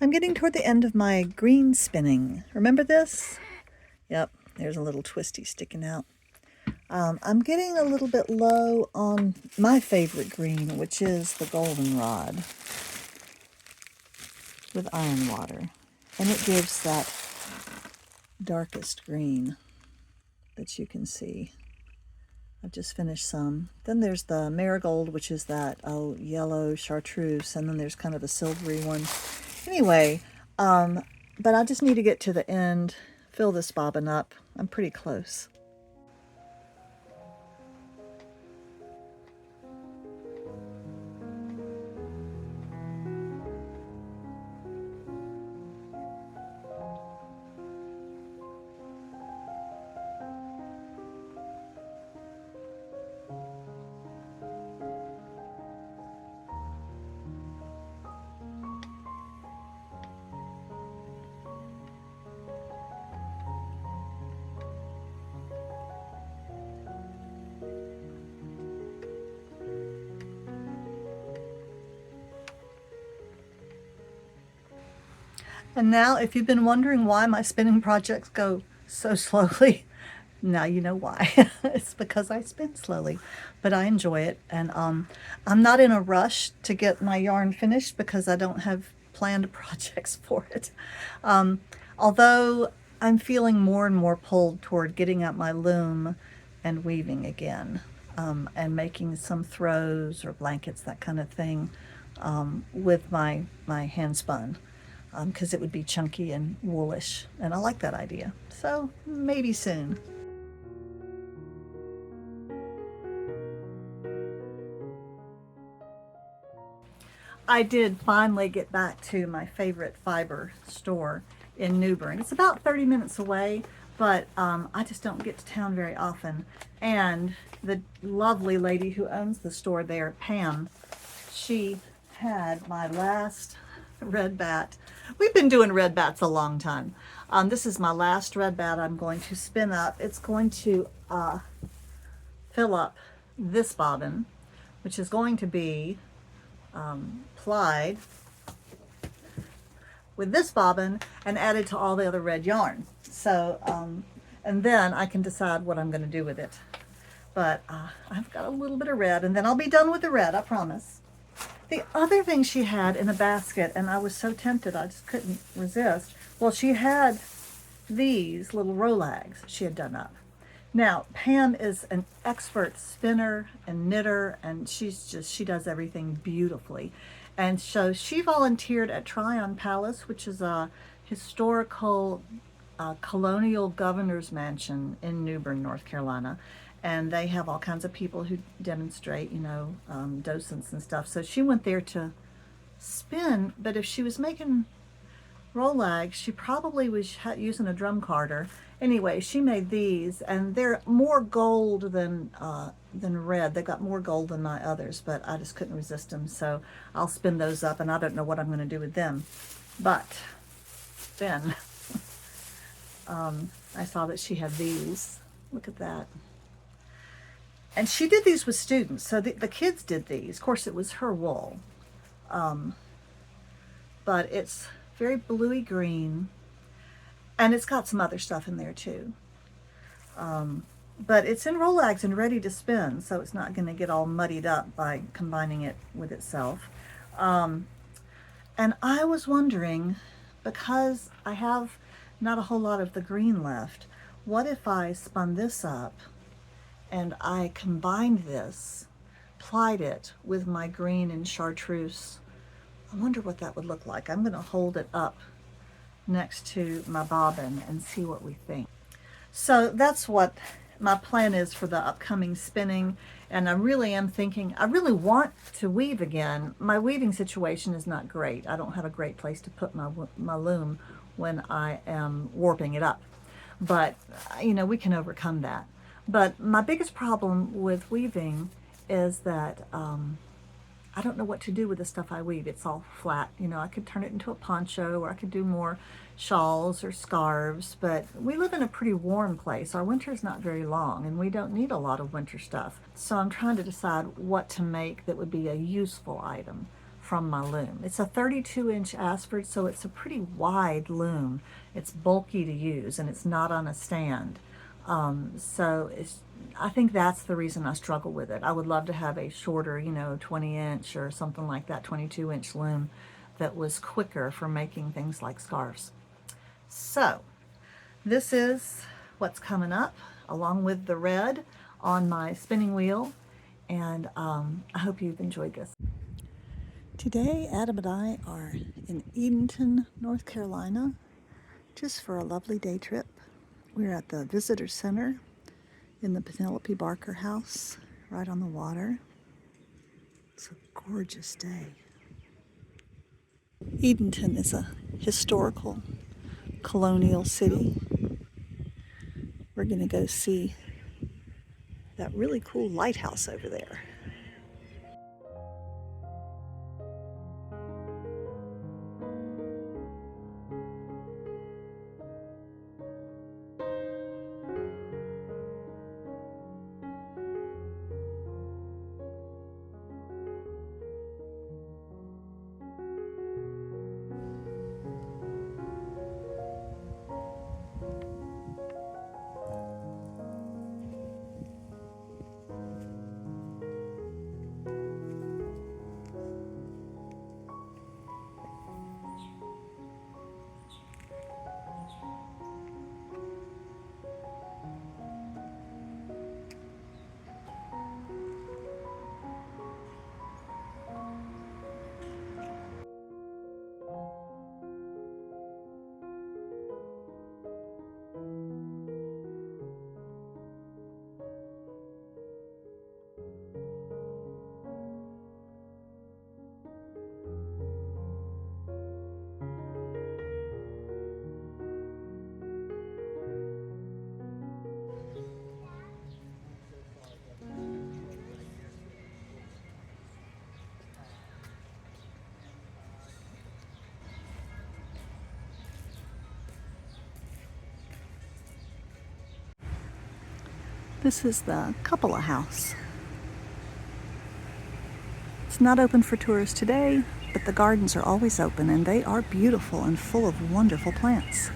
I'm getting toward the end of my green spinning. Remember this? Yep, there's a little twisty sticking out. I'm getting a little bit low on my favorite green, which is the goldenrod with iron water. And it gives that darkest green that you can see. I've just finished some. Then there's the marigold, which is that yellow chartreuse, and then there's kind of a silvery one. Anyway, but I just need to get to the end, fill this bobbin up. I'm pretty close. And now, if you've been wondering why my spinning projects go so slowly, now you know why. It's because I spin slowly, but I enjoy it. And I'm not in a rush to get my yarn finished because I don't have planned projects for it. Although I'm feeling more and more pulled toward getting out my loom and weaving again, and making some throws or blankets, that kind of thing, with my hand spun. Because it would be chunky and woolish, and I like that idea. So maybe soon. I did finally get back to my favorite fiber store in New Bern. It's about 30 minutes away, but I just don't get to town very often. And the lovely lady who owns the store there, Pam, she had my last red bat. We've been doing red bats a long time. This is my last red bat I'm going to spin up. It's going to fill up this bobbin, which is going to be plied with this bobbin and added to all the other red yarn. So, and then I can decide what I'm going to do with it. But I've got a little bit of red, and then I'll be done with the red, I promise. The other thing she had in a basket, and I was so tempted, I just couldn't resist. Well, she had these little rolags she had done up. Now, Pam is an expert spinner and knitter, and she does everything beautifully. And so she volunteered at Tryon Palace, which is a historical colonial governor's mansion in New Bern, North Carolina. And they have all kinds of people who demonstrate, docents and stuff. So she went there to spin, but if she was making rolags, she probably was using a drum carder. Anyway, she made these, and they're more gold than red. They got more gold than my others, but I just couldn't resist them. So I'll spin those up, and I don't know what I'm going to do with them. But then I saw that she had these. Look at that. And she did these with students, so the kids did these. Of course, it was her wool, but it's very bluey green, and it's got some other stuff in there too. But it's in rolags and ready to spin, so it's not going to get all muddied up by combining it with itself. And I was wondering, because I have not a whole lot of the green left, what if I spun this up and I combined this, plied it with my green and chartreuse? I wonder what that would look like. I'm going to hold it up next to my bobbin and see what we think. So that's what my plan is for the upcoming spinning. And I really am thinking, I really want to weave again. My weaving situation is not great. I don't have a great place to put my loom when I am warping it up. But, we can overcome that. But my biggest problem with weaving is that I don't know what to do with the stuff I weave. It's all flat. I could turn it into a poncho, or I could do more shawls or scarves, but we live in a pretty warm place. Our winter's not very long, and we don't need a lot of winter stuff. So I'm trying to decide what to make that would be a useful item from my loom. It's a 32-inch Asford, so it's a pretty wide loom. It's bulky to use, and it's not on a stand. I think that's the reason I struggle with it. I would love to have a shorter, 20-inch or something like that, 22-inch loom that was quicker for making things like scarves. So this is what's coming up along with the red on my spinning wheel, and I hope you've enjoyed this. Today Adam and I are in Edenton, North Carolina, just for a lovely day trip. We're at the visitor center in the Penelope Barker house right on the water. It's a gorgeous day. Edenton is a historical colonial city. We're going to go see that really cool lighthouse over there. This is the cupola house. It's not open for tourists today, but the gardens are always open, and they are beautiful and full of wonderful plants.